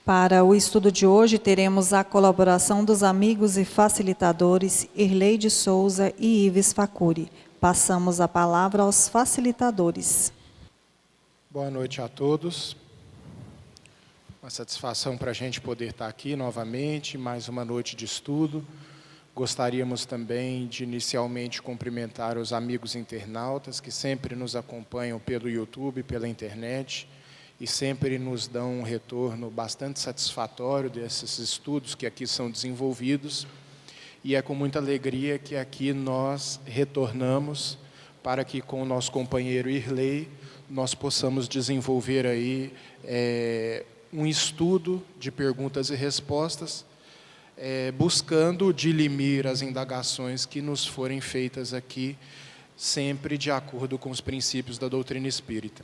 Para o estudo de hoje, teremos a colaboração dos amigos e facilitadores Irlei de Souza e Ives Facuri. Passamos a palavra aos facilitadores. Boa noite a todos. Uma satisfação para a gente poder estar aqui novamente, mais uma noite de estudo. Gostaríamos também de inicialmente cumprimentar os amigos internautas que sempre nos acompanham pelo YouTube, pela internet, e sempre nos dão um retorno bastante satisfatório desses estudos que aqui são desenvolvidos. E é com muita alegria que aqui nós retornamos para que com o nosso companheiro Irlei nós possamos desenvolver aí um estudo de perguntas e respostas, buscando dirimir as indagações que nos forem feitas aqui, sempre de acordo com os princípios da doutrina espírita.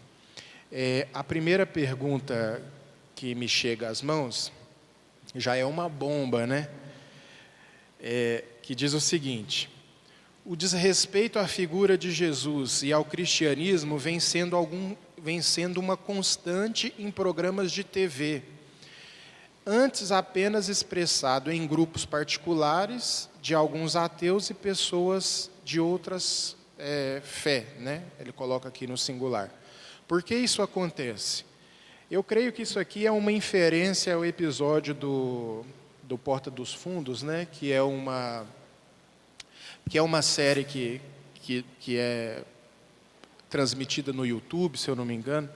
A primeira pergunta que me chega às mãos já é uma bomba, né? Que diz o seguinte: o desrespeito à figura de Jesus e ao cristianismo vem sendo uma constante em programas de TV, antes apenas expressado em grupos particulares de alguns ateus e pessoas de outras fé, né? Ele coloca aqui no singular. Por que isso acontece? Eu creio que isso aqui é uma inferência ao episódio do Porta dos Fundos, né? Que é uma série que é transmitida no YouTube, se eu não me engano.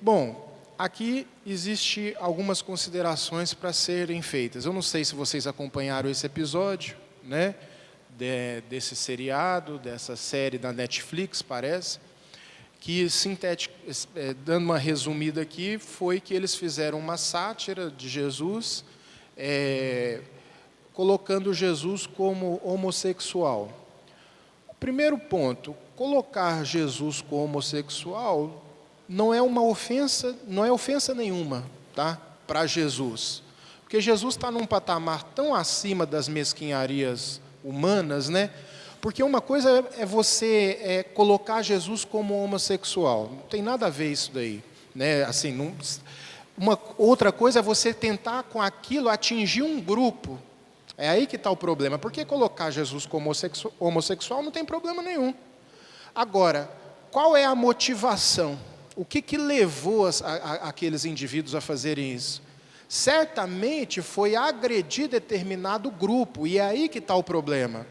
Bom, aqui existe algumas considerações para serem feitas. Eu não sei se vocês acompanharam esse episódio, né? Desse seriado, dessa série da Netflix, parece. Que, dando uma resumida aqui, foi que eles fizeram uma sátira de Jesus, colocando Jesus como homossexual. O primeiro ponto, colocar Jesus como homossexual não é uma ofensa, não é ofensa nenhuma, tá? Para Jesus. Porque Jesus está num patamar tão acima das mesquinharias humanas, né? Porque uma coisa é você colocar Jesus como homossexual. Não tem nada a ver isso daí, né? Assim, uma outra coisa é você tentar com aquilo atingir um grupo. É aí que está o problema. Porque colocar Jesus como homossexual não tem problema nenhum. Agora, qual é a motivação? O que levou aqueles indivíduos a fazerem isso? Certamente foi agredir determinado grupo. E é aí que está o problema.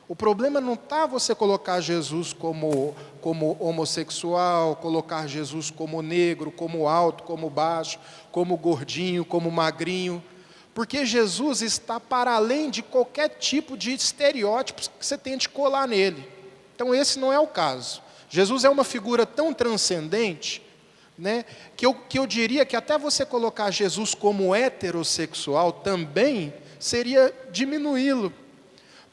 O problema não está você colocar Jesus como homossexual, colocar Jesus como negro, como alto, como baixo, como gordinho, como magrinho, porque Jesus está para além de qualquer tipo de estereótipos que você tente colar nele. Então esse não é o caso. Jesus é uma figura tão transcendente, né, que eu diria que até você colocar Jesus como heterossexual também seria diminuí-lo.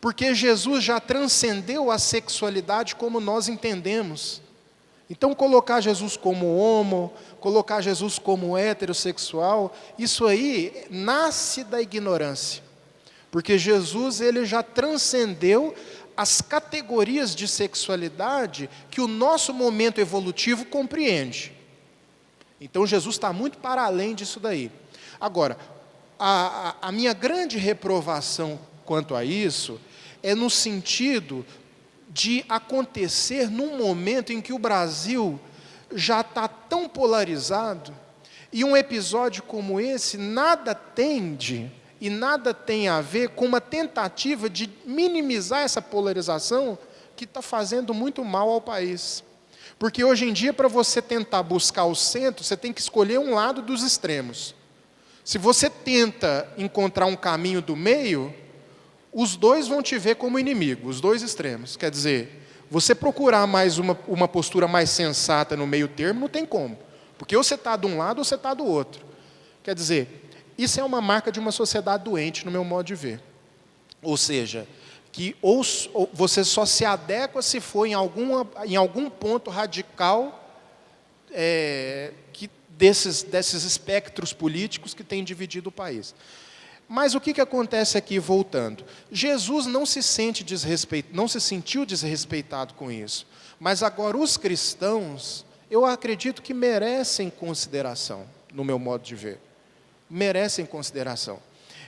Porque Jesus já transcendeu a sexualidade como nós entendemos. Então, colocar Jesus como homo, colocar Jesus como heterossexual, isso aí nasce da ignorância. Porque Jesus ele já transcendeu as categorias de sexualidade que o nosso momento evolutivo compreende. Então, Jesus está muito para além disso daí. Agora, a minha grande reprovação quanto a isso é no sentido de acontecer num momento em que o Brasil já está tão polarizado, e um episódio como esse nada tende e nada tem a ver com uma tentativa de minimizar essa polarização que está fazendo muito mal ao país. Porque hoje em dia, para você tentar buscar o centro, você tem que escolher um lado dos extremos. Se você tenta encontrar um caminho do meio, os dois vão te ver como inimigo, os dois extremos. Quer dizer, você procurar mais uma postura mais sensata no meio termo, não tem como. Porque ou você está de um lado ou você está do outro. Quer dizer, isso é uma marca de uma sociedade doente, no meu modo de ver. Ou seja, que ou você só se adequa se for em algum ponto radical desses espectros políticos que têm dividido o país. Mas o que acontece aqui, voltando? Jesus não se sentiu desrespeitado com isso. Mas agora os cristãos, eu acredito que merecem consideração. no meu modo de ver. Merecem consideração.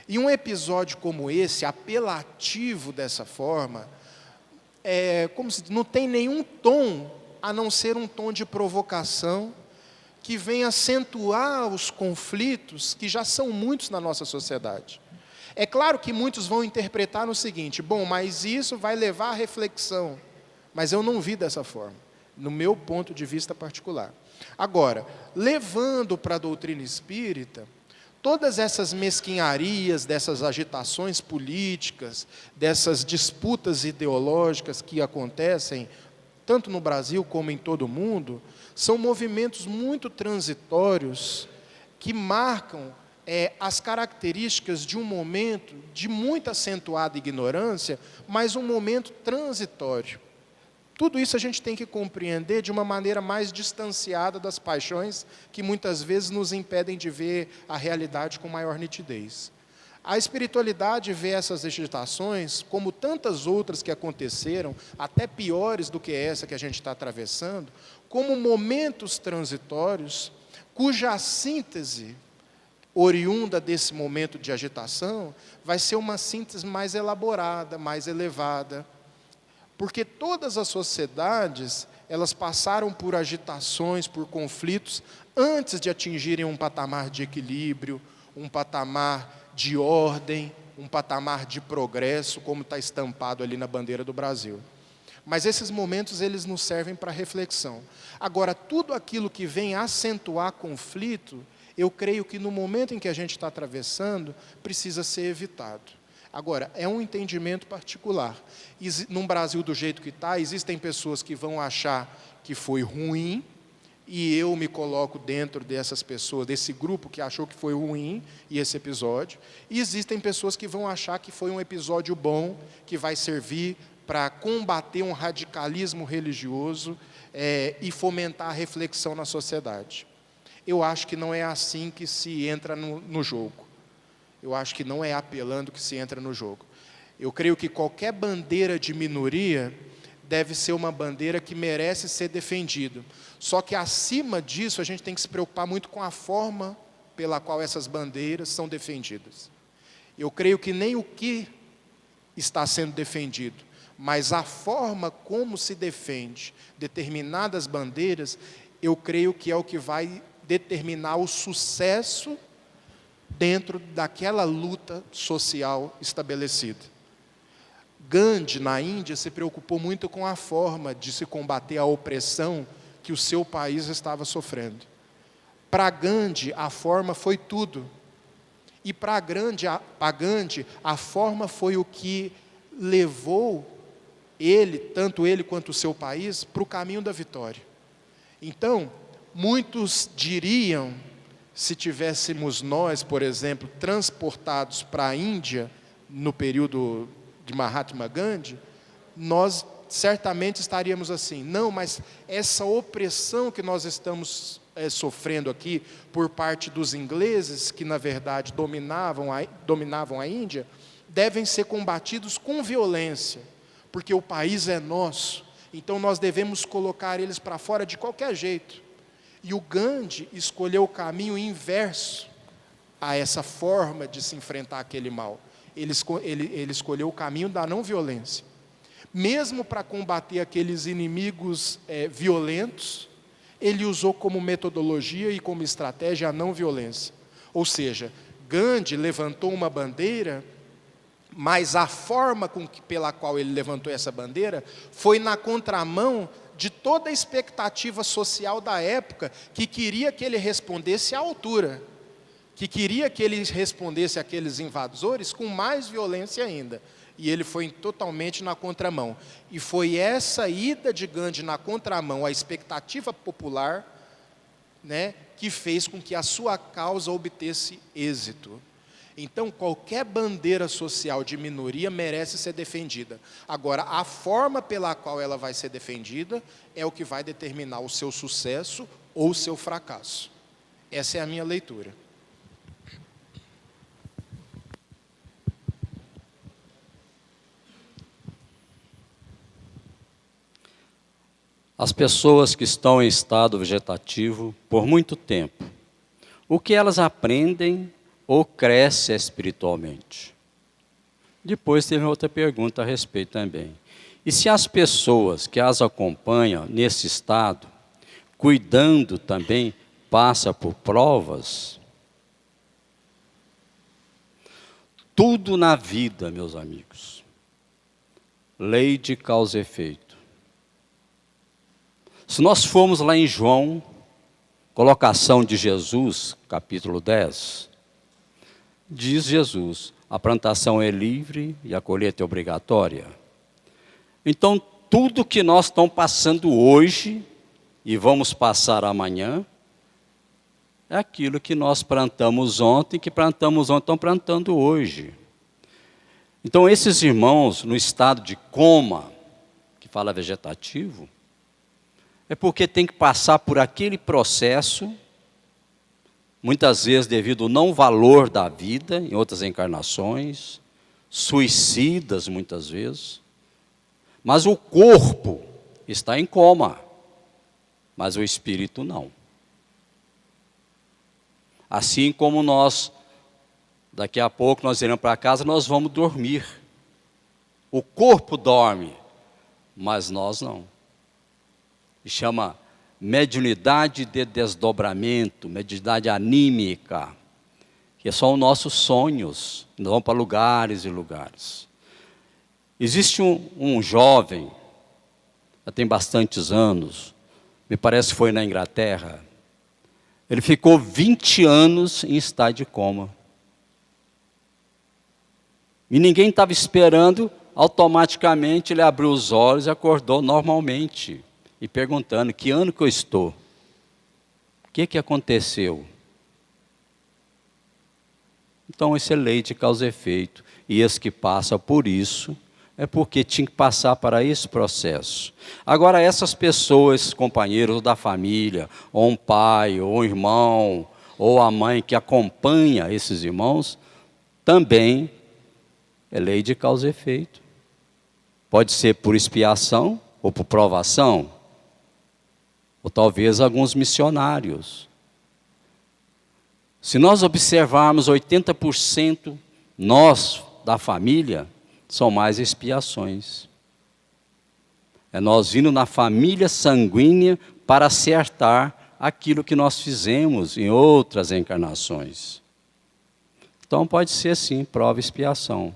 E um episódio como esse, apelativo dessa forma, como se não tem nenhum tom, a não ser um tom de provocação, que vem acentuar os conflitos que já são muitos na nossa sociedade. É claro que muitos vão interpretar no seguinte: bom, mas isso vai levar à reflexão. Mas eu não vi dessa forma, no meu ponto de vista particular. Agora, levando para a doutrina espírita, todas essas mesquinharias, dessas agitações políticas, dessas disputas ideológicas que acontecem, tanto no Brasil como em todo o mundo, são movimentos muito transitórios que marcam as características de um momento de muito acentuada ignorância, mas um momento transitório. Tudo isso a gente tem que compreender de uma maneira mais distanciada das paixões que muitas vezes nos impedem de ver a realidade com maior nitidez. A espiritualidade vê essas agitações, como tantas outras que aconteceram, até piores do que essa que a gente está atravessando, como momentos transitórios, cuja síntese oriunda desse momento de agitação vai ser uma síntese mais elaborada, mais elevada. Porque todas as sociedades, elas passaram por agitações, por conflitos, antes de atingirem um patamar de equilíbrio, um patamar de ordem, um patamar de progresso, como está estampado ali na bandeira do Brasil. Mas esses momentos, eles nos servem para reflexão. Agora, tudo aquilo que vem acentuar conflito, eu creio que no momento em que a gente está atravessando, precisa ser evitado. Agora, é um entendimento particular. Num Brasil do jeito que está, existem pessoas que vão achar que foi ruim, e eu me coloco dentro dessas pessoas, desse grupo que achou que foi ruim, e esse episódio. E existem pessoas que vão achar que foi um episódio bom, que vai servir para combater um radicalismo religioso e fomentar a reflexão na sociedade. Eu acho que não é assim que se entra no jogo. Eu acho que não é apelando que se entra no jogo. Eu creio que qualquer bandeira de minoria deve ser uma bandeira que merece ser defendida. Só que, acima disso, a gente tem que se preocupar muito com a forma pela qual essas bandeiras são defendidas. Eu creio que nem o que está sendo defendido, mas a forma como se defende determinadas bandeiras, eu creio que é o que vai determinar o sucesso dentro daquela luta social estabelecida. Gandhi, na Índia, se preocupou muito com a forma de se combater a opressão que o seu país estava sofrendo. Para Gandhi, a forma foi tudo. E para Gandhi, a forma foi o que levou ele, tanto ele quanto o seu país, para o caminho da vitória. Então, muitos diriam, se tivéssemos nós, por exemplo, transportados para a Índia, no período de Mahatma Gandhi, nós certamente estaríamos assim: não, mas essa opressão que nós estamos sofrendo aqui por parte dos ingleses, que na verdade dominavam a Índia, devem ser combatidos com violência, porque o país é nosso, então nós devemos colocar eles para fora de qualquer jeito. E o Gandhi escolheu o caminho inverso a essa forma de se enfrentar aquele mal. Ele escolheu o caminho da não violência. Mesmo para combater aqueles inimigos violentos, ele usou como metodologia e como estratégia a não violência. Ou seja, Gandhi levantou uma bandeira, mas a forma pela qual ele levantou essa bandeira foi na contramão de toda a expectativa social da época, que queria que ele respondesse à altura, que queria que ele respondesse àqueles invasores com mais violência ainda. E ele foi totalmente na contramão. E foi essa ida de Gandhi na contramão à expectativa popular, que fez com que a sua causa obtesse êxito. Então, qualquer bandeira social de minoria merece ser defendida. Agora, a forma pela qual ela vai ser defendida é o que vai determinar o seu sucesso ou o seu fracasso. Essa é a minha leitura. As pessoas que estão em estado vegetativo por muito tempo, o que elas aprendem ou crescem espiritualmente? Depois teve outra pergunta a respeito também. E se as pessoas que as acompanham nesse estado, cuidando também, passam por provas? Tudo na vida, meus amigos, lei de causa e efeito. Se nós formos lá em João, colocação de Jesus, capítulo 10, diz Jesus: a plantação é livre e a colheita é obrigatória. Então, tudo que nós estamos passando hoje e vamos passar amanhã, é aquilo que nós plantamos ontem, estão plantando hoje. Então, esses irmãos, no estado de coma, que fala vegetativo, é porque tem que passar por aquele processo, muitas vezes devido ao não valor da vida, em outras encarnações, suicidas muitas vezes, mas o corpo está em coma, mas o espírito não. Assim como nós, daqui a pouco nós iremos para casa, nós vamos dormir. O corpo dorme, mas nós não. E chama mediunidade de desdobramento, mediunidade anímica, que são os nossos sonhos, nós vamos para lugares e lugares. Existe um jovem, já tem bastantes anos, me parece que foi na Inglaterra, ele ficou 20 anos em estado de coma. E ninguém estava esperando, automaticamente ele abriu os olhos e acordou normalmente. E perguntando: que ano que eu estou? O que aconteceu? Então, isso é lei de causa e efeito. E esse que passa por isso, é porque tinha que passar para esse processo. Agora, essas pessoas, companheiros da família, ou um pai, ou um irmão, ou a mãe que acompanha esses irmãos, também é lei de causa e efeito. Pode ser por expiação ou por provação, ou talvez alguns missionários. Se nós observarmos 80%, nós da família, são mais expiações. É nós vindo na família sanguínea para acertar aquilo que nós fizemos em outras encarnações. Então pode ser sim, prova e expiação.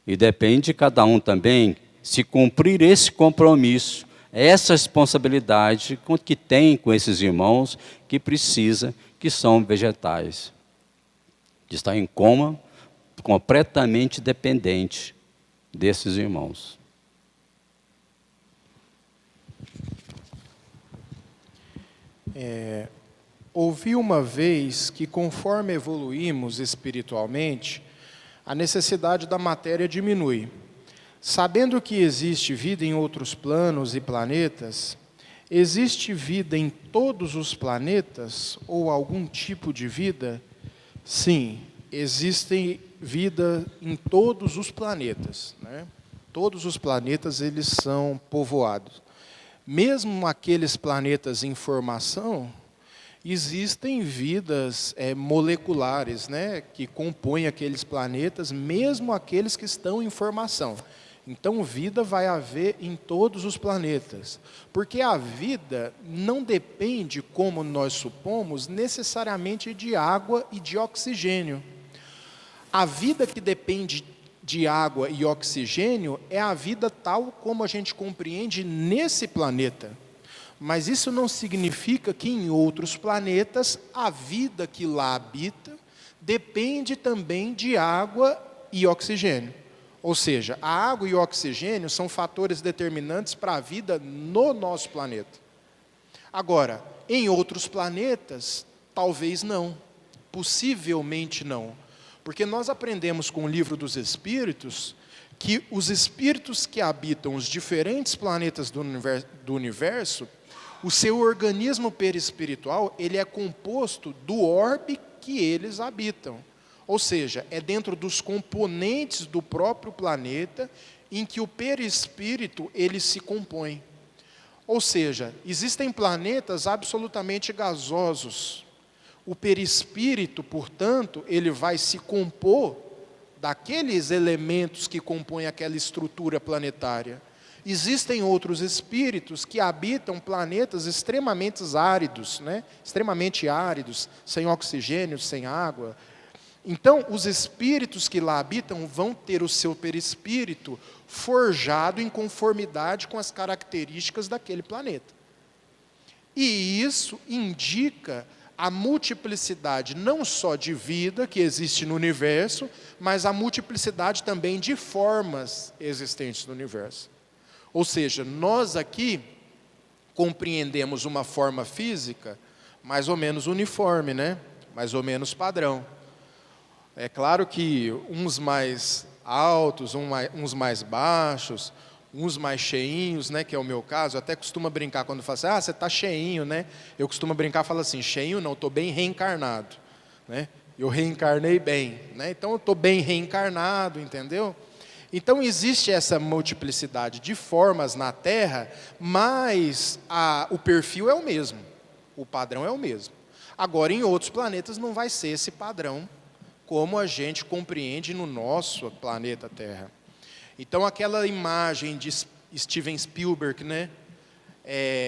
E depende de cada um também, se cumprir esse compromisso, essa responsabilidade que tem com esses irmãos que precisa, que são vegetais. De estar em coma, completamente dependente desses irmãos. Ouvi uma vez que conforme evoluímos espiritualmente, a necessidade da matéria diminui. Sabendo que existe vida em outros planos e planetas, existe vida em todos os planetas ou algum tipo de vida? Sim, existe vida em todos os planetas, né? Todos os planetas eles são povoados. Mesmo aqueles planetas em formação, existem vidas moleculares, né, que compõem aqueles planetas, mesmo aqueles que estão em formação. Então, vida vai haver em todos os planetas, porque a vida não depende, como nós supomos, necessariamente de água e de oxigênio. A vida que depende de água e oxigênio é a vida tal como a gente compreende nesse planeta. Mas isso não significa que em outros planetas a vida que lá habita depende também de água e oxigênio. Ou seja, a água e o oxigênio são fatores determinantes para a vida no nosso planeta. Agora, em outros planetas, talvez não, possivelmente não. Porque nós aprendemos com o Livro dos Espíritos que os espíritos que habitam os diferentes planetas do universo, o seu organismo perispiritual, ele é composto do orbe que eles habitam. Ou seja, é dentro dos componentes do próprio planeta em que o perispírito ele se compõe. Ou seja, existem planetas absolutamente gasosos. O perispírito, portanto, ele vai se compor daqueles elementos que compõem aquela estrutura planetária. Existem outros espíritos que habitam planetas extremamente áridos, né? Extremamente áridos, sem oxigênio, sem água. Então, os espíritos que lá habitam vão ter o seu perispírito forjado em conformidade com as características daquele planeta. E isso indica a multiplicidade não só de vida que existe no universo, mas a multiplicidade também de formas existentes no universo. Ou seja, nós aqui compreendemos uma forma física mais ou menos uniforme, né? Mais ou menos padrão. É claro que uns mais altos, uns mais baixos, uns mais cheinhos, né, que é o meu caso. Eu até costumo brincar quando falo assim, você está cheinho, né? Eu costumo brincar e falo assim, cheinho não, estou bem reencarnado, né? Eu reencarnei bem, né? Então eu estou bem reencarnado, entendeu? Então existe essa multiplicidade de formas na Terra, mas o perfil é o mesmo, o padrão é o mesmo. Agora, em outros planetas não vai ser esse padrão, como a gente compreende no nosso planeta Terra. Então, aquela imagem de Steven Spielberg, né,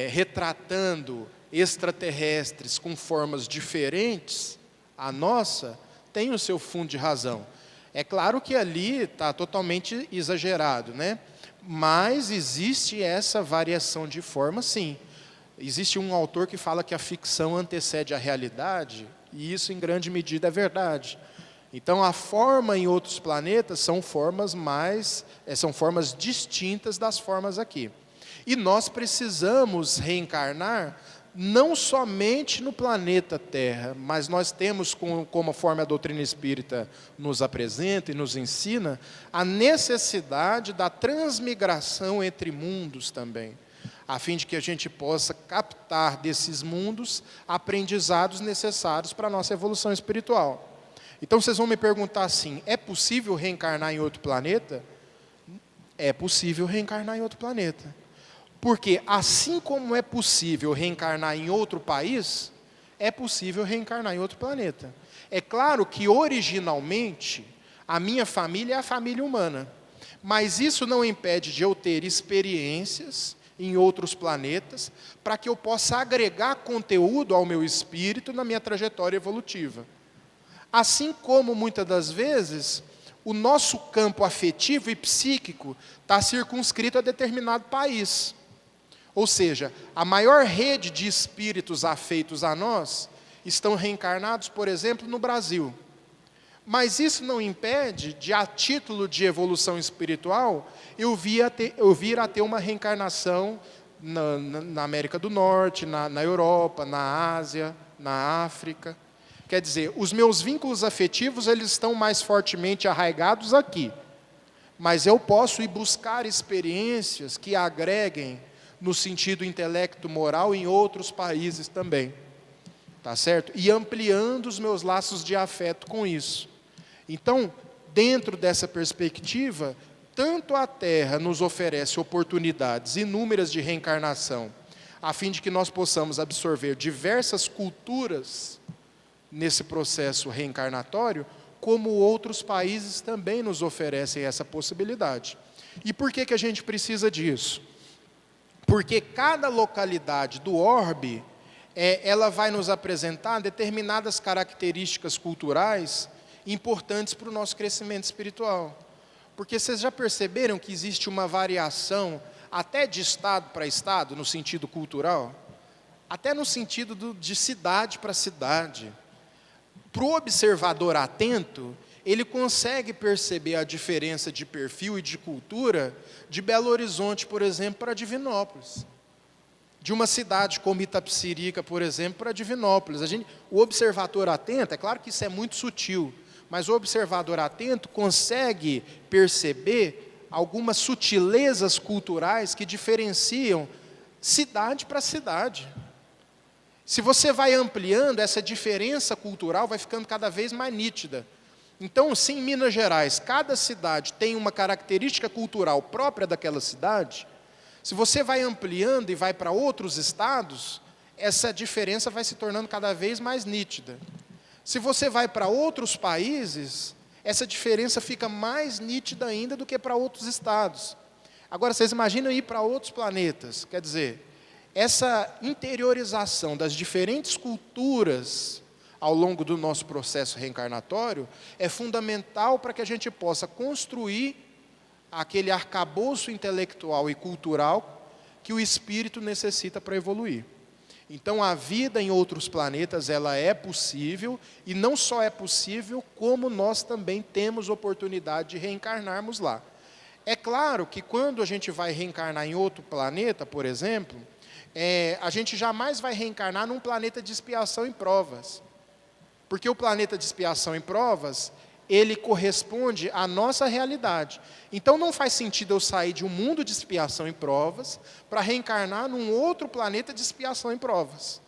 retratando extraterrestres com formas diferentes, a nossa, tem o seu fundo de razão. É claro que ali está totalmente exagerado, né? Mas existe essa variação de forma, sim. Existe um autor que fala que a ficção antecede a realidade, e isso, em grande medida, é verdade. Então, a forma em outros planetas são formas distintas das formas aqui. E nós precisamos reencarnar não somente no planeta Terra, mas nós temos, como a forma a doutrina espírita nos apresenta e nos ensina, a necessidade da transmigração entre mundos também, a fim de que a gente possa captar desses mundos aprendizados necessários para a nossa evolução espiritual. Então vocês vão me perguntar assim, é possível reencarnar em outro planeta? É possível reencarnar em outro planeta. Porque assim como é possível reencarnar em outro país, é possível reencarnar em outro planeta. É claro que originalmente a minha família é a família humana. Mas isso não impede de eu ter experiências em outros planetas para que eu possa agregar conteúdo ao meu espírito na minha trajetória evolutiva. Assim como, muitas das vezes, o nosso campo afetivo e psíquico está circunscrito a determinado país. Ou seja, a maior rede de espíritos afeitos a nós estão reencarnados, por exemplo, no Brasil. Mas isso não impede de, a título de evolução espiritual, eu vir a ter uma reencarnação na América do Norte, na Europa, na Ásia, na África. Quer dizer, os meus vínculos afetivos eles estão mais fortemente arraigados aqui. Mas eu posso ir buscar experiências que agreguem no sentido intelecto-moral em outros países também. Tá certo? E ampliando os meus laços de afeto com isso. Então, dentro dessa perspectiva, tanto a Terra nos oferece oportunidades inúmeras de reencarnação, a fim de que nós possamos absorver diversas culturas nesse processo reencarnatório, como outros países também nos oferecem essa possibilidade. E por que a gente precisa disso? Porque cada localidade do orbe, ela vai nos apresentar determinadas características culturais importantes para o nosso crescimento espiritual. Porque vocês já perceberam que existe uma variação até de estado para estado, no sentido cultural? Até no sentido de cidade para cidade. Para o observador atento, ele consegue perceber a diferença de perfil e de cultura de Belo Horizonte, por exemplo, para Divinópolis. De uma cidade como Itapecerica, por exemplo, para Divinópolis. O observador atento, é claro que isso é muito sutil, mas o observador atento consegue perceber algumas sutilezas culturais que diferenciam cidade para cidade. Se você vai ampliando, essa diferença cultural vai ficando cada vez mais nítida. Então, se em Minas Gerais, cada cidade tem uma característica cultural própria daquela cidade, se você vai ampliando e vai para outros estados, essa diferença vai se tornando cada vez mais nítida. Se você vai para outros países, essa diferença fica mais nítida ainda do que para outros estados. Agora, vocês imaginam ir para outros planetas, quer dizer, essa interiorização das diferentes culturas ao longo do nosso processo reencarnatório é fundamental para que a gente possa construir aquele arcabouço intelectual e cultural que o espírito necessita para evoluir. Então, a vida em outros planetas, ela é possível, e não só é possível, como nós também temos oportunidade de reencarnarmos lá. É claro que quando a gente vai reencarnar em outro planeta, por exemplo, a gente jamais vai reencarnar num planeta de expiação e provas. Porque o planeta de expiação e provas, ele corresponde à nossa realidade. Então não faz sentido eu sair de um mundo de expiação e provas para reencarnar num outro planeta de expiação e provas.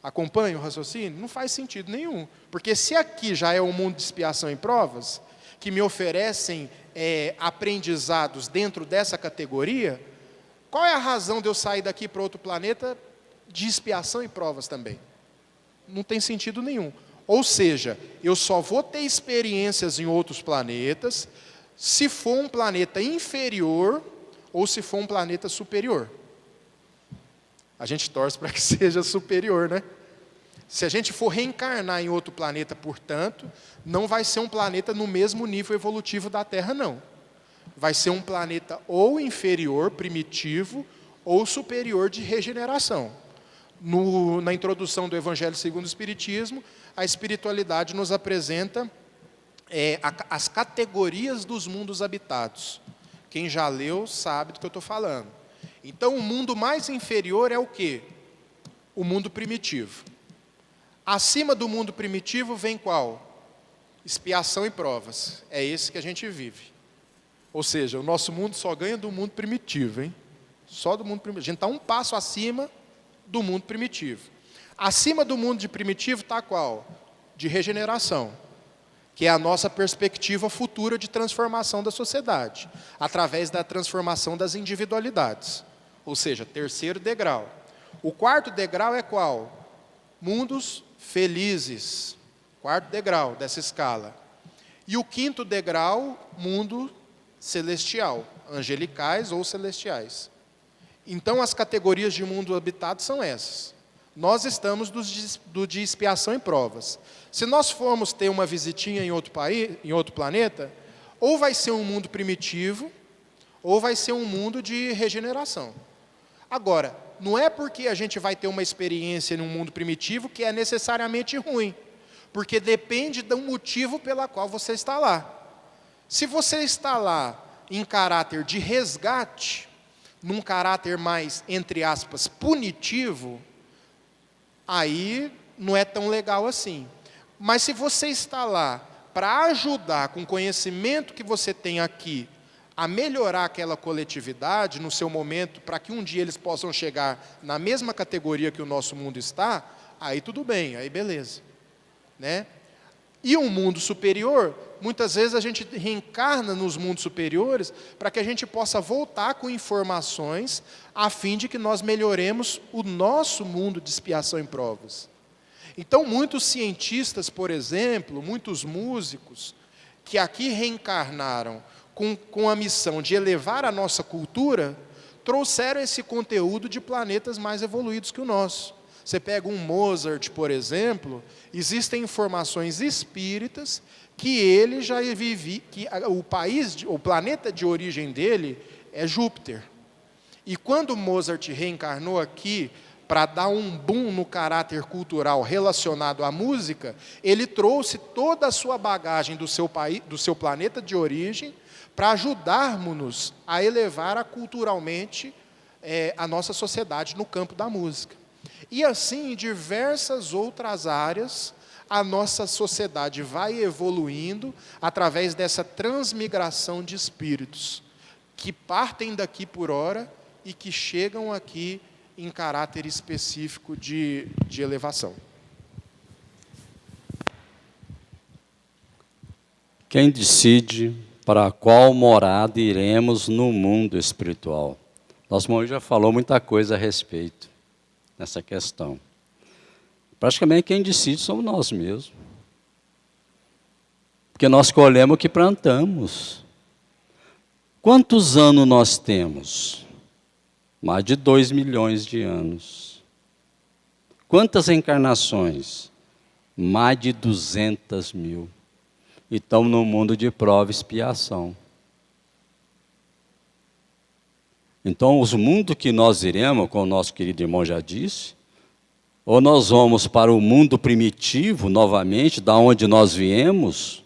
Acompanha o raciocínio? Não faz sentido nenhum. Porque se aqui já é um mundo de expiação e provas, que me oferecem aprendizados dentro dessa categoria, qual é a razão de eu sair daqui para outro planeta de expiação e provas também? Não tem sentido nenhum. Ou seja, eu só vou ter experiências em outros planetas se for um planeta inferior ou se for um planeta superior. A gente torce para que seja superior, né? Se a gente for reencarnar em outro planeta, portanto, não vai ser um planeta no mesmo nível evolutivo da Terra, não. Vai ser um planeta ou inferior, primitivo, ou superior de regeneração. Na introdução do Evangelho segundo o Espiritismo, a espiritualidade nos apresenta as categorias dos mundos habitados. Quem já leu sabe do que eu estou falando. Então, o mundo mais inferior é o quê? O mundo primitivo. Acima do mundo primitivo vem qual? Expiação e provas. É esse que a gente vive. Ou seja, o nosso mundo só ganha do mundo primitivo, hein? Só do mundo primitivo. A gente está um passo acima do mundo primitivo. Acima do mundo de primitivo está qual? De regeneração, que é a nossa perspectiva futura de transformação da sociedade, através da transformação das individualidades. Ou seja, terceiro degrau. O quarto degrau é qual? Mundos felizes. Quarto degrau dessa escala. E o quinto degrau, mundo celestial, angelicais ou celestiais. Então, as categorias de mundo habitado são essas. Nós estamos do de expiação e provas. Se nós formos ter uma visitinha em outro país, em outro planeta, ou vai ser um mundo primitivo, ou vai ser um mundo de regeneração. Agora, não é porque a gente vai ter uma experiência em um mundo primitivo que é necessariamente ruim, porque depende do motivo pela qual você está lá. Se você está lá em caráter de resgate, num caráter mais, entre aspas, punitivo, aí não é tão legal assim. Mas se você está lá para ajudar com o conhecimento que você tem aqui a melhorar aquela coletividade no seu momento, para que um dia eles possam chegar na mesma categoria que o nosso mundo está, aí tudo bem, aí beleza. Né? E um mundo superior, muitas vezes a gente reencarna nos mundos superiores para que a gente possa voltar com informações a fim de que nós melhoremos o nosso mundo de expiação e provas. Então, muitos cientistas, por exemplo, muitos músicos, que aqui reencarnaram com a missão de elevar a nossa cultura, trouxeram esse conteúdo de planetas mais evoluídos que o nosso. Você pega um Mozart, por exemplo, existem informações espíritas que ele já vivia, que o planeta de origem dele é Júpiter. E quando Mozart reencarnou aqui para dar um boom no caráter cultural relacionado à música, ele trouxe toda a sua bagagem do seu planeta de origem para ajudarmos-nos a elevar culturalmente a nossa sociedade no campo da música. E assim, em diversas outras áreas, a nossa sociedade vai evoluindo através dessa transmigração de espíritos, que partem daqui por hora e que chegam aqui em caráter específico de elevação. Quem decide para qual morada iremos no mundo espiritual? Nosso irmão já falou muita coisa a respeito. nessa questão. Praticamente quem decide somos nós mesmos. Porque nós colhemos o que plantamos. Quantos anos nós temos? Mais de 2 milhões de anos. Quantas encarnações? Mais de 200 mil. E estamos no mundo de prova e expiação. Então, os mundos que nós iremos, como o nosso querido irmão já disse, ou nós vamos para o mundo primitivo, novamente, da onde nós viemos,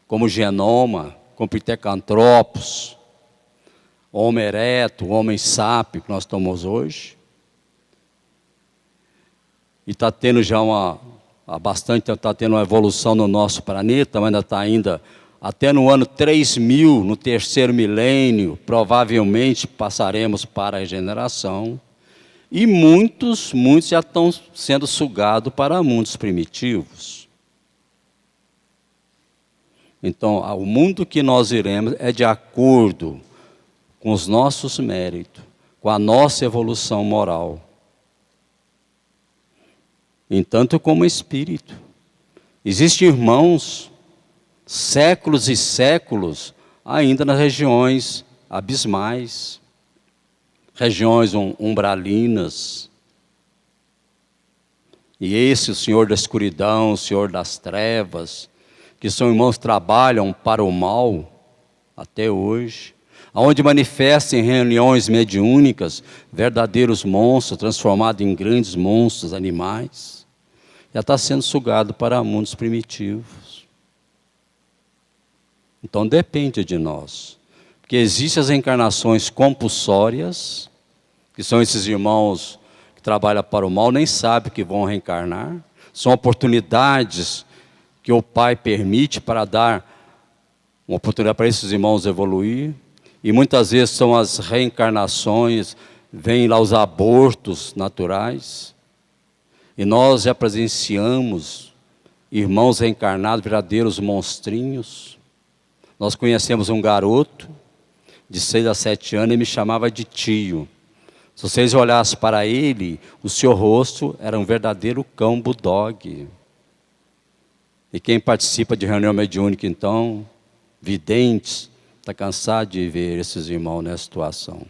como genoma, como pitecantropos, Homo erectus, Homem sápio, que nós estamos hoje. E está tendo já está tendo uma evolução no nosso planeta, mas ainda até no ano 3000, no terceiro milênio, provavelmente passaremos para a regeneração. E muitos já estão sendo sugados para mundos primitivos. Então, o mundo que nós iremos é de acordo com os nossos méritos, com a nossa evolução moral. Entanto, como espírito. Existem irmãos, séculos e séculos, ainda nas regiões abismais, regiões umbralinas. E esse, o Senhor da escuridão, o Senhor das trevas, que são irmãos que trabalham para o mal até hoje, onde manifestam em reuniões mediúnicas verdadeiros monstros, transformados em grandes monstros animais, já está sendo sugado para mundos primitivos. Então depende de nós, porque existem as encarnações compulsórias, que são esses irmãos que trabalham para o mal, nem sabem que vão reencarnar, são oportunidades que o Pai permite para dar uma oportunidade para esses irmãos evoluir. E muitas vezes são as reencarnações, vêm lá os abortos naturais. E nós já presenciamos irmãos reencarnados, verdadeiros monstrinhos. Nós conhecemos um garoto de 6 a 7 anos e me chamava de tio. Se vocês olhassem para ele, o seu rosto era um verdadeiro cão bulldog. E quem participa de reunião mediúnica, então, videntes, está cansado de ver esses irmãos nessa situação.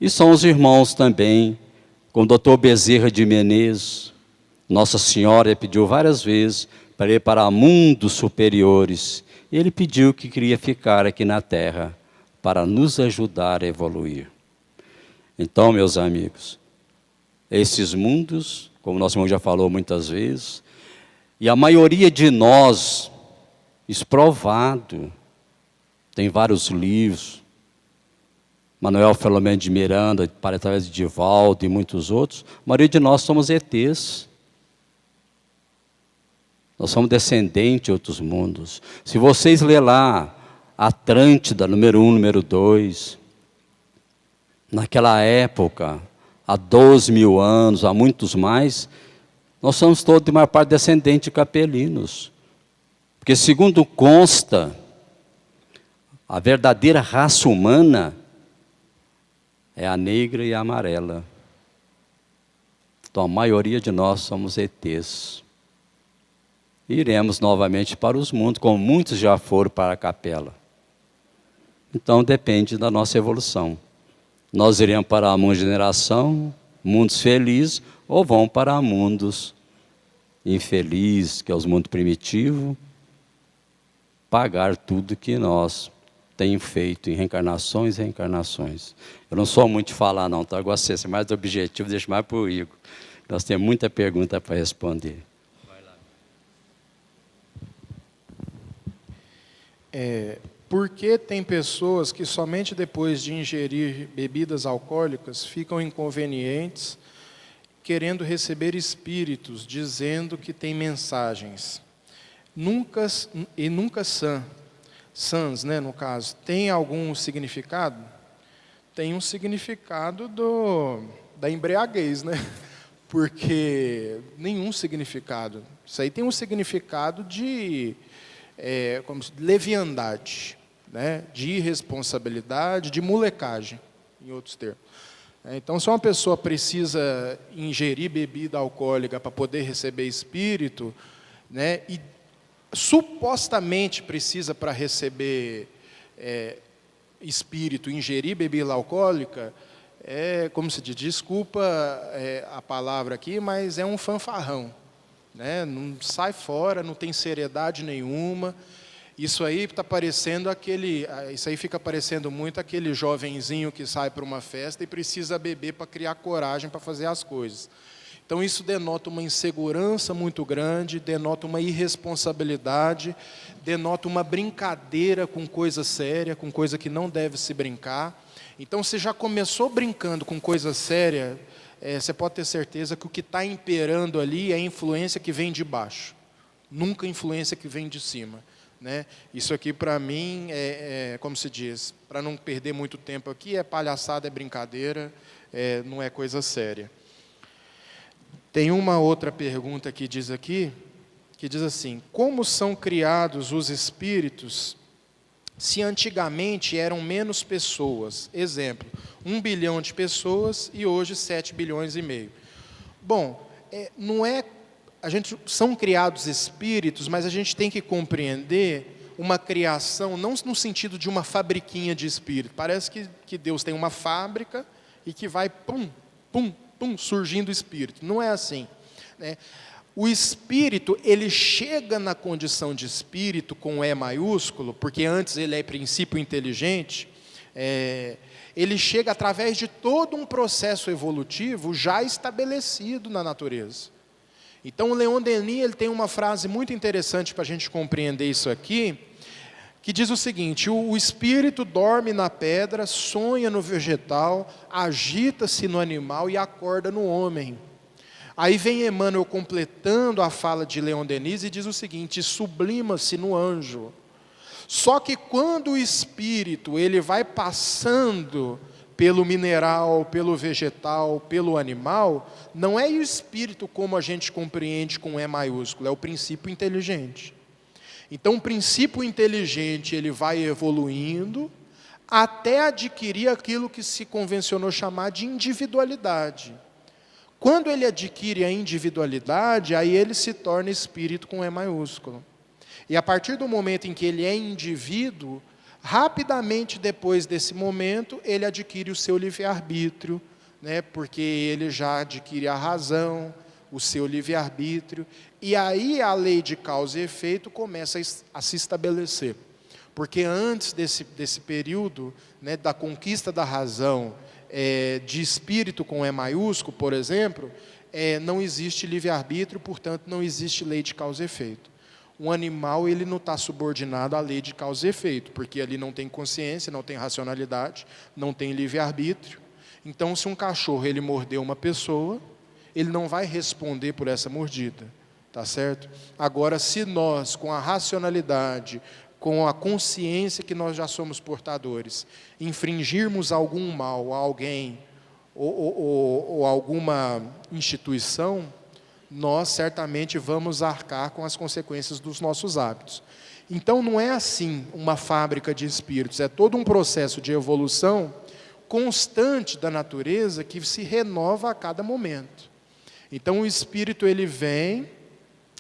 E são os irmãos também, como o doutor Bezerra de Menezes, Nossa Senhora pediu várias vezes para ir para mundos superiores. E ele pediu que queria ficar aqui na Terra para nos ajudar a evoluir. Então, meus amigos, esses mundos, como nosso irmão já falou muitas vezes, e a maioria de nós, esprovado, tem vários livros, Manuel Filomeno de Miranda, para através de Divaldo e muitos outros, a maioria de nós somos ETs. Nós somos descendentes de outros mundos. Se vocês lerem lá, Atlântida, número 1, número 2, naquela época, há 12 mil anos, há muitos mais, nós somos todos, de maior parte, descendentes de capelinos. Porque, segundo consta, a verdadeira raça humana é a negra e a amarela. Então, a maioria de nós somos ETs. Iremos novamente para os mundos, como muitos já foram para a capela. Então, depende da nossa evolução. Nós iremos para a mundo generação, mundos felizes, ou vão para mundos infelizes, que é os mundos primitivos, pagar tudo que nós temos feito em reencarnações e reencarnações. Eu não sou muito de falar não, tá? Eu gosto de ser mais objetivo, deixo mais para o Igor. Nós temos muita pergunta para responder. Vai lá. Por que tem pessoas que somente depois de ingerir bebidas alcoólicas ficam inconvenientes, querendo receber espíritos, dizendo que tem mensagens? Nunca sãs, né, no caso, tem algum significado? Tem um significado da embriaguez, né? Porque nenhum significado. Isso aí tem um significado de leviandade, né? De irresponsabilidade, de molecagem, em outros termos. Então, se uma pessoa precisa ingerir bebida alcoólica para poder receber espírito, né, e supostamente precisa para receber espírito, ingerir bebida alcoólica, como se diz, desculpa a palavra aqui, mas é um fanfarrão, né? Não sai fora, não tem seriedade nenhuma. Isso aí está parecendo isso aí fica parecendo muito aquele jovenzinho que sai para uma festa e precisa beber para criar coragem para fazer as coisas. Então isso denota uma insegurança muito grande, denota uma irresponsabilidade, denota uma brincadeira com coisa séria, com coisa que não deve se brincar. Então, se já começou brincando com coisa séria, você pode ter certeza que o que está imperando ali é a influência que vem de baixo, nunca a influência que vem de cima, né? Isso aqui, para mim, como se diz, para não perder muito tempo aqui, é palhaçada, é brincadeira, não é coisa séria. Tem uma outra pergunta que diz assim: como são criados os espíritos se antigamente eram menos pessoas? Exemplo, 1 bilhão de pessoas e hoje 7 bilhões e meio. Bom, são criados espíritos, mas a gente tem que compreender uma criação, não no sentido de uma fabriquinha de espírito. Parece que Deus tem uma fábrica e que vai, pum, pum, pum, surgindo espírito. Não é assim, né? O espírito, ele chega na condição de espírito com E maiúsculo, porque antes ele é princípio inteligente, ele chega através de todo um processo evolutivo já estabelecido na natureza. Então, o Leon Denis ele tem uma frase muito interessante para a gente compreender isso aqui, que diz o seguinte: o espírito dorme na pedra, sonha no vegetal, agita-se no animal e acorda no homem. Aí vem Emmanuel completando a fala de Leon Denis e diz o seguinte: sublima-se no anjo. Só que quando o espírito ele vai passando pelo mineral, pelo vegetal, pelo animal, não é o espírito como a gente compreende com E maiúsculo, é o princípio inteligente. Então, o princípio inteligente ele vai evoluindo até adquirir aquilo que se convencionou chamar de individualidade. Quando ele adquire a individualidade, aí ele se torna espírito com E maiúsculo. E a partir do momento em que ele é indivíduo, rapidamente depois desse momento, ele adquire o seu livre-arbítrio, né? Porque ele já adquire a razão, o seu livre-arbítrio, e aí a lei de causa e efeito começa a se estabelecer. Porque antes desse período, né, da conquista da razão, de espírito com E maiúsculo, por exemplo, não existe livre-arbítrio, portanto não existe lei de causa e efeito. Um animal ele não está subordinado à lei de causa e efeito, porque ali não tem consciência, não tem racionalidade, não tem livre-arbítrio. Então, se um cachorro ele mordeu uma pessoa, ele não vai responder por essa mordida, tá certo? Agora, se nós, com a racionalidade, com a consciência que nós já somos portadores, infringirmos algum mal a alguém ou alguma instituição, nós certamente vamos arcar com as consequências dos nossos hábitos. Então, não é assim uma fábrica de espíritos, é todo um processo de evolução constante da natureza que se renova a cada momento. Então, o espírito ele vem,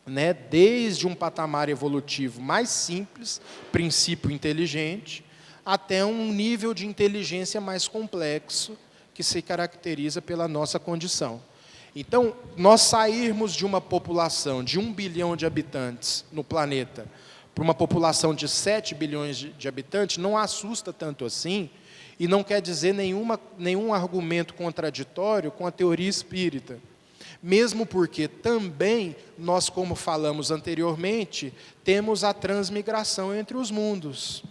né, desde um patamar evolutivo mais simples, princípio inteligente, até um nível de inteligência mais complexo, que se caracteriza pela nossa condição. Então, nós sairmos de uma população de 1 bilhão de habitantes no planeta para uma população de 7 bilhões de habitantes não assusta tanto assim, e não quer dizer nenhum argumento contraditório com a teoria espírita. Mesmo porque também nós, como falamos anteriormente, temos a transmigração entre os mundos.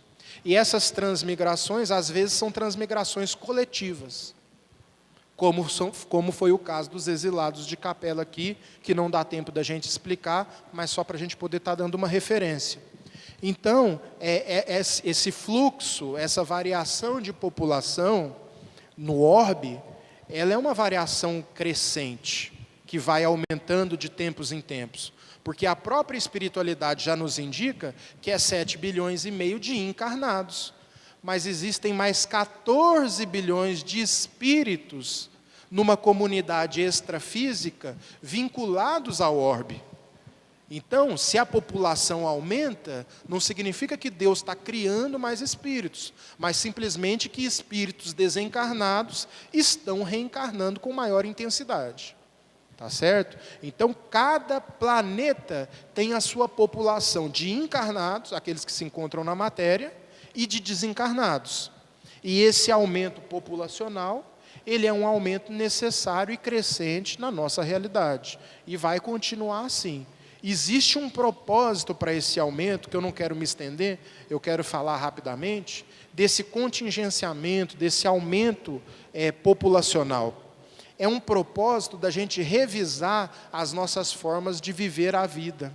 E essas transmigrações, às vezes, são transmigrações coletivas. Como foi o caso dos exilados de Capela aqui, que não dá tempo da gente explicar, mas só para a gente poder estar dando uma referência. Então, esse fluxo, essa variação de população no orbe, ela é uma variação crescente, que vai aumentando de tempos em tempos. Porque a própria espiritualidade já nos indica que é 7 bilhões e meio de encarnados. mas existem mais 14 bilhões de espíritos numa comunidade extrafísica vinculados ao orbe. Então, se a população aumenta, não significa que Deus está criando mais espíritos, mas simplesmente que espíritos desencarnados estão reencarnando com maior intensidade. Tá certo? Então, cada planeta tem a sua população de encarnados, aqueles que se encontram na matéria, e de desencarnados. E esse aumento populacional, ele é um aumento necessário e crescente na nossa realidade. E vai continuar assim. Existe um propósito para esse aumento, que eu não quero me estender, eu quero falar rapidamente, desse contingenciamento, desse aumento populacional. É um propósito da gente revisar as nossas formas de viver a vida,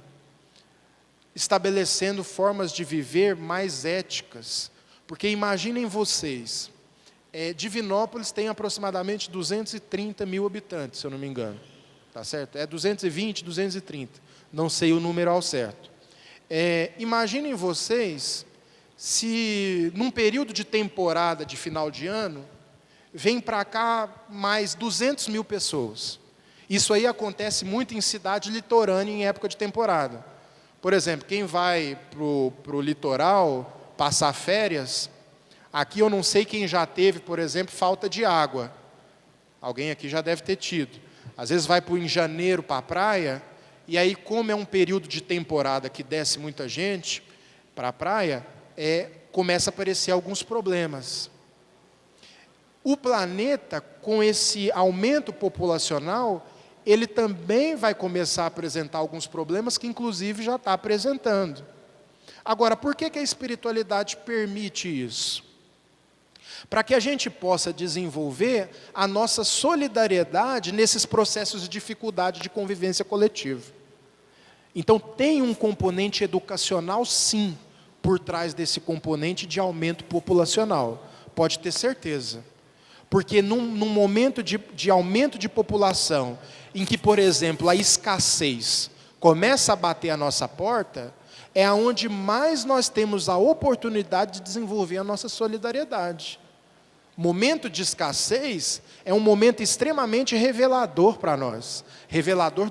estabelecendo formas de viver mais éticas. Porque imaginem vocês, Divinópolis tem aproximadamente 230 mil habitantes, se eu não me engano. Tá certo? 220, 230. Não sei o número ao certo. Imaginem vocês se, num período de temporada de final de ano, vem para cá mais 200 mil pessoas. Isso aí acontece muito em cidade litorânea em época de temporada. Por exemplo, quem vai para o litoral passar férias, aqui eu não sei quem já teve, por exemplo, falta de água. Alguém aqui já deve ter tido. Às vezes vai em janeiro para a praia, e aí, como é um período de temporada que desce muita gente para a praia, começa a aparecer alguns problemas. O planeta, com esse aumento populacional, ele também vai começar a apresentar alguns problemas que, inclusive, já está apresentando. Agora, por que a espiritualidade permite isso? Para que a gente possa desenvolver a nossa solidariedade nesses processos de dificuldade de convivência coletiva. Então, tem um componente educacional, sim, por trás desse componente de aumento populacional. Pode ter certeza. Porque num momento de aumento de população, em que, por exemplo, a escassez começa a bater a nossa porta, é onde mais nós temos a oportunidade de desenvolver a nossa solidariedade. Momento de escassez é um momento extremamente revelador para nós, revelador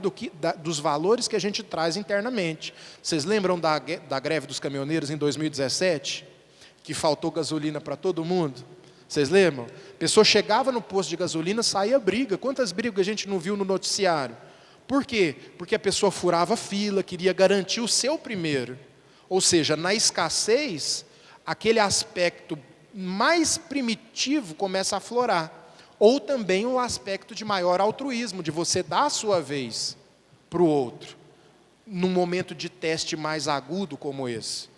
dos valores que a gente traz internamente. Vocês lembram da greve dos caminhoneiros em 2017? Que faltou gasolina para todo mundo? Vocês lembram? A pessoa chegava no posto de gasolina, saía briga. Quantas brigas a gente não viu no noticiário? Por quê? Porque a pessoa furava fila, queria garantir o seu primeiro. Ou seja, na escassez, aquele aspecto mais primitivo começa a aflorar. Ou também o aspecto de maior altruísmo, de você dar a sua vez para o outro, num momento de teste mais agudo como esse.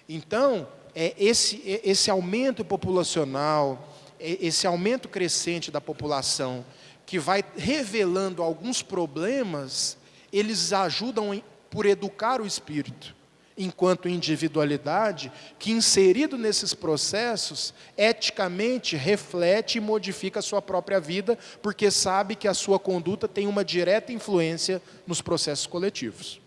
Então, esse aumento populacional, esse aumento crescente da população, que vai revelando alguns problemas, eles ajudam por educar o espírito, enquanto individualidade, que inserido nesses processos, eticamente reflete e modifica a sua própria vida, porque sabe que a sua conduta tem uma direta influência nos processos coletivos.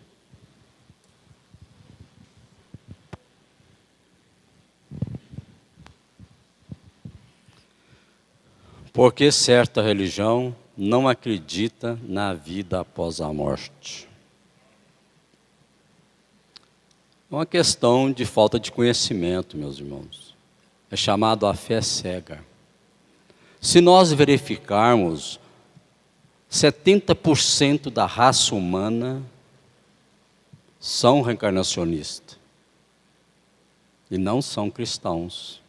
Porque certa religião não acredita na vida após a morte. É uma questão de falta de conhecimento, meus irmãos. É chamado a fé cega. Se nós verificarmos, 70% da raça humana são reencarnacionistas. E não são cristãos.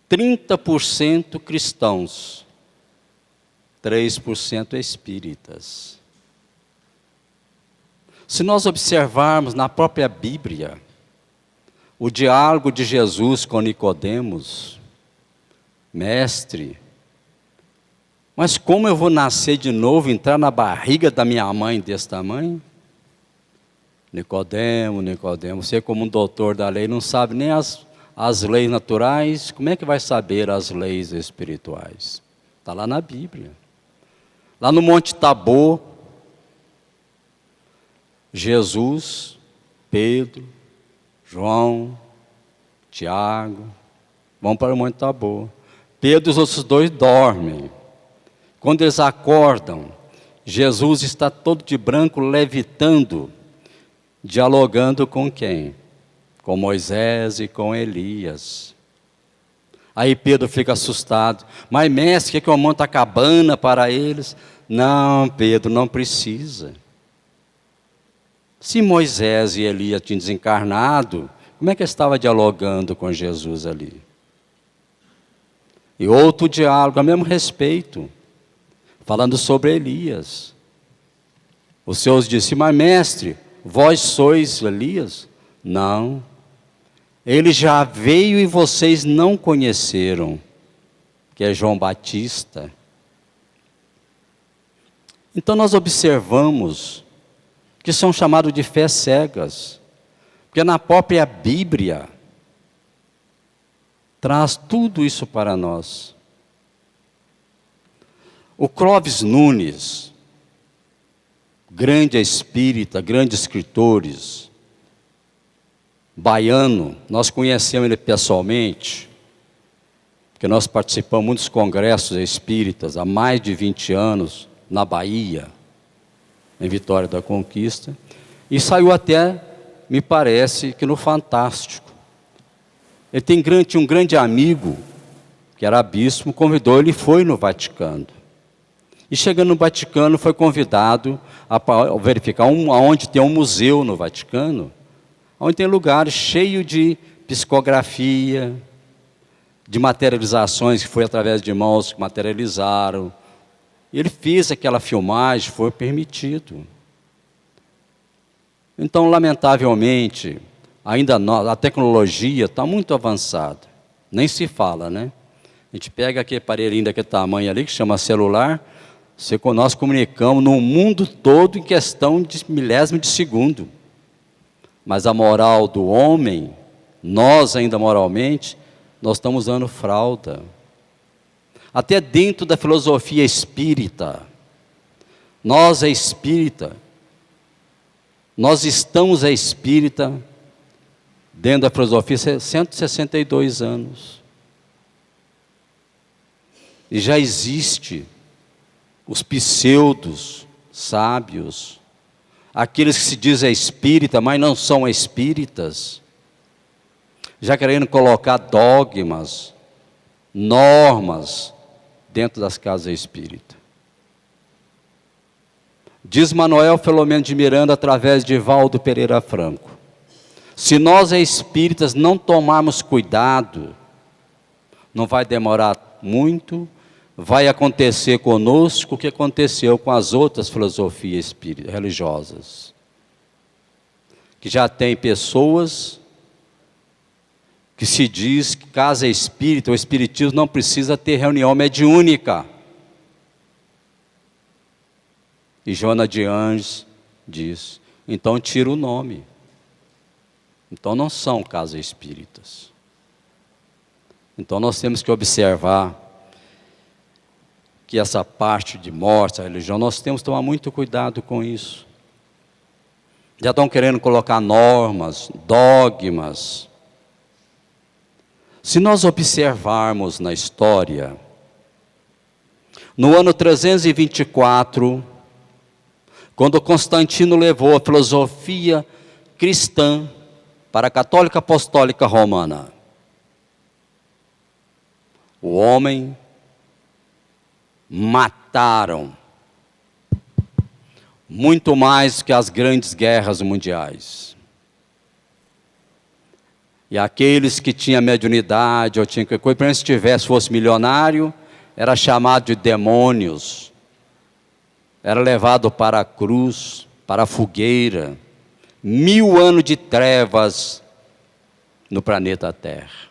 30% cristãos. 3% espíritas. Se nós observarmos na própria Bíblia, o diálogo de Jesus com Nicodemos, mestre, mas como eu vou nascer de novo, entrar na barriga da minha mãe desse tamanho? Nicodemo, você como um doutor da lei não sabe nem as leis naturais, como é que vai saber as leis espirituais? Está lá na Bíblia. Lá no Monte Tabor, Jesus, Pedro, João, Tiago, vão para o Monte Tabor. Pedro e os outros dois dormem. Quando eles acordam, Jesus está todo de branco, levitando, dialogando com quem? Com Moisés e com Elias. Aí Pedro fica assustado. Mas mestre, quer que eu monte a cabana para eles? Não, Pedro, não precisa. Se Moisés e Elias tinham desencarnado, como é que estava dialogando com Jesus ali? E outro diálogo, a mesmo respeito, falando sobre Elias. Os seus discípulos, mas mestre, vós sois Elias? Não. Ele já veio e vocês não conheceram, que é João Batista. Então nós observamos que são chamados de fé cegas, porque na própria Bíblia traz tudo isso para nós. O Clóvis Nunes, grande espírita, grande escritor, baiano, nós conhecemos ele pessoalmente, porque nós participamos de muitos congressos espíritas há mais de 20 anos, na Bahia, em Vitória da Conquista, e saiu até, me parece, que no Fantástico. Ele tinha um grande amigo, que era bispo, convidou, ele foi no Vaticano. E chegando no Vaticano, foi convidado a verificar onde tem um museu no Vaticano, onde tem lugares cheios de psicografia, de materializações que foi através de mãos que materializaram. E ele fez aquela filmagem, foi permitido. Então, lamentavelmente, ainda a tecnologia está muito avançada. Nem se fala, né? A gente pega aquele aparelhinho daquele tamanho ali, que chama celular, nós comunicamos no mundo todo em questão de milésimo de segundo. Mas a moral do homem, nós ainda moralmente, nós estamos usando fralda. Até dentro da filosofia espírita, nós é espírita, nós estamos espírita, dentro da filosofia, 162 anos. E já existe os pseudos sábios, aqueles que se dizem espírita, mas não são espíritas, já querendo colocar dogmas, normas dentro das casas espíritas. Diz Manuel Filomeno de Miranda através de Valdo Pereira Franco: se nós espíritas não tomarmos cuidado, não vai demorar muito, vai acontecer conosco o que aconteceu com as outras filosofias religiosas, que já tem pessoas que se diz que casa espírita, o espiritismo não precisa ter reunião mediúnica. E Joana de Anjos diz, então tira o nome. Então não são casas espíritas. Então nós temos que observar que essa parte de morte, a religião, nós temos que tomar muito cuidado com isso. Já estão querendo colocar normas, dogmas. Se nós observarmos na história, no ano 324, quando Constantino levou a filosofia cristã para a Católica Apostólica Romana, o homem mataram muito mais que as grandes guerras mundiais. E aqueles que tinham mediunidade, ou tinham qualquer coisa, se fosse milionário, era chamado de demônios, era levado para a cruz, para a fogueira, 1000 anos de trevas no planeta Terra.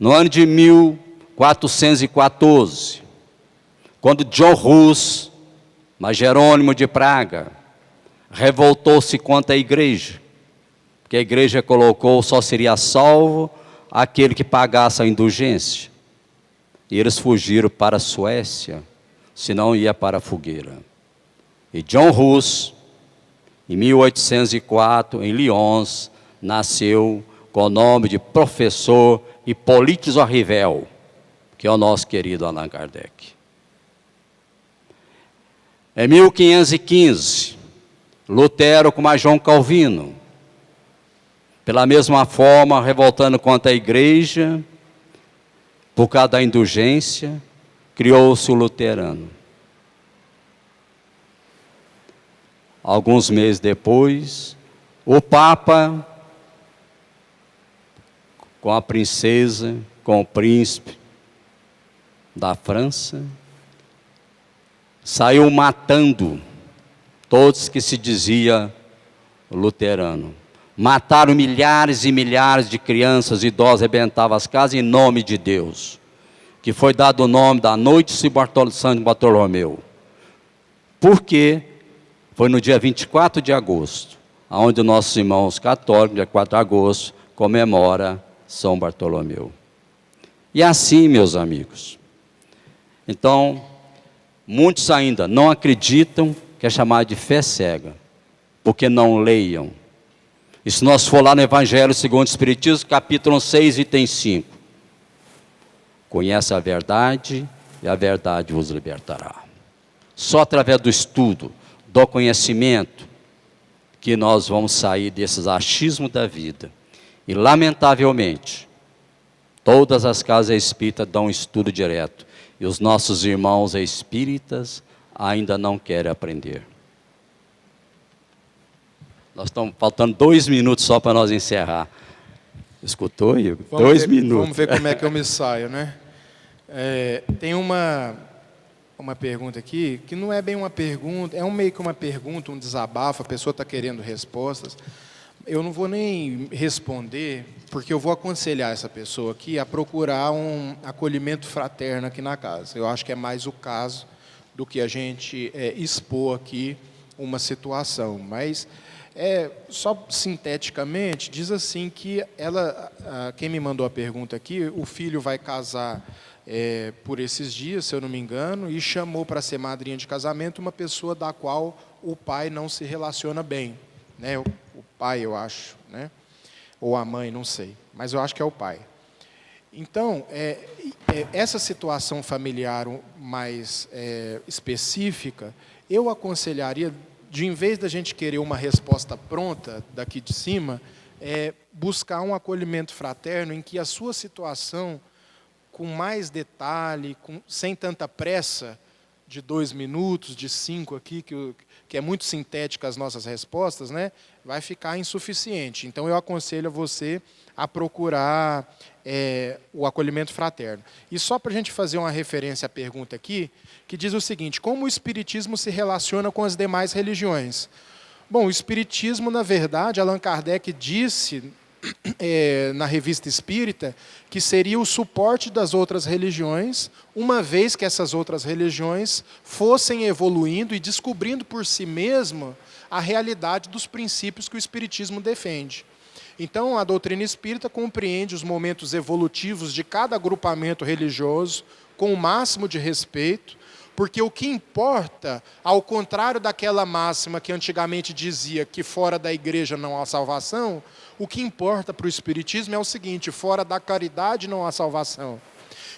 No ano de 1414, quando John Hus, mas Jerônimo de Praga, revoltou-se contra a igreja, porque a igreja colocou só seria salvo aquele que pagasse a indulgência. E eles fugiram para a Suécia, senão ia para a fogueira. E John Hus, em 1804, em Lyons, nasceu com o nome de professor Hippolyte Rivel, que é o nosso querido Allan Kardec. Em 1515, Lutero com mais João Calvino, pela mesma forma, revoltando contra a igreja, por causa da indulgência, criou-se o luterano. Alguns meses depois, o Papa, com a princesa, com o príncipe da França, saiu matando todos que se dizia luterano. Mataram milhares e milhares de crianças, idosos, arrebentavam as casas em nome de Deus, que foi dado o nome da noite de Santo Bartolomeu. Porque foi no dia 24 de agosto, onde nossos irmãos católicos, dia 4 de agosto, comemora São Bartolomeu. E assim, meus amigos, então, muitos ainda não acreditam que é chamado de fé cega, porque não leiam. E se nós for lá no Evangelho segundo o Espiritismo, capítulo 6, item 5. Conhece a verdade e a verdade vos libertará. Só através do estudo, do conhecimento, que nós vamos sair desses achismos da vida. E, lamentavelmente, todas as casas espíritas dão estudo direto. E os nossos irmãos espíritas ainda não querem aprender. Nós estamos faltando 2 minutos só para nós encerrar. Escutou, Igor? 2 minutos. Vamos ver como é que eu me saio, né? Tem uma pergunta aqui, que não é bem uma pergunta, é meio que uma pergunta, um desabafo, a pessoa está querendo respostas. Eu não vou nem responder, porque eu vou aconselhar essa pessoa aqui a procurar um acolhimento fraterno aqui na casa. Eu acho que é mais o caso do que a gente expor aqui uma situação. Mas, só sinteticamente, diz assim que quem me mandou a pergunta aqui, o filho vai casar por esses dias, se eu não me engano, e chamou para ser madrinha de casamento uma pessoa da qual o pai não se relaciona bem, né? O pai, eu acho, né? Ou a mãe, não sei, mas eu acho que é o pai. Então, essa situação familiar mais específica, eu aconselharia, em vez da gente querer uma resposta pronta daqui de cima, buscar um acolhimento fraterno em que a sua situação, com mais detalhe, sem tanta pressa, de 2 minutos, de 5 aqui, que é muito sintética as nossas respostas, né, vai ficar insuficiente. Então, eu aconselho a você a procurar o acolhimento fraterno. E só para a gente fazer uma referência à pergunta aqui, que diz o seguinte: como o Espiritismo se relaciona com as demais religiões? Bom, o Espiritismo, na verdade, Allan Kardec disse na Revista Espírita que seria o suporte das outras religiões, uma vez que essas outras religiões fossem evoluindo e descobrindo por si mesma a realidade dos princípios que o Espiritismo defende. Então, a doutrina espírita compreende os momentos evolutivos de cada agrupamento religioso com o máximo de respeito, porque o que importa, ao contrário daquela máxima que antigamente dizia que fora da igreja não há salvação, o que importa para o Espiritismo é o seguinte: fora da caridade não há salvação.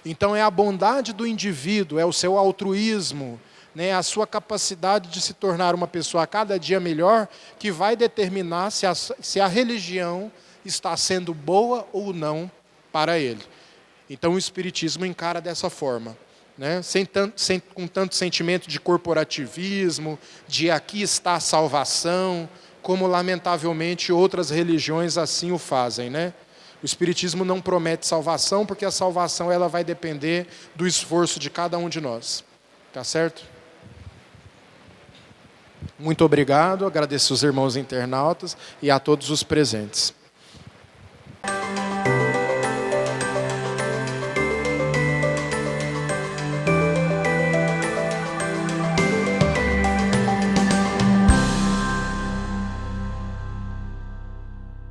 Então é a bondade do indivíduo, é o seu altruísmo, né, a sua capacidade de se tornar uma pessoa a cada dia melhor, que vai determinar se a religião está sendo boa ou não para ele. Então o Espiritismo encara dessa forma, né, com tanto sentimento de corporativismo, de aqui está a salvação, como lamentavelmente outras religiões assim o fazem, né? O Espiritismo não promete salvação, porque a salvação ela vai depender do esforço de cada um de nós. Tá certo? Muito obrigado, agradeço aos irmãos internautas e a todos os presentes.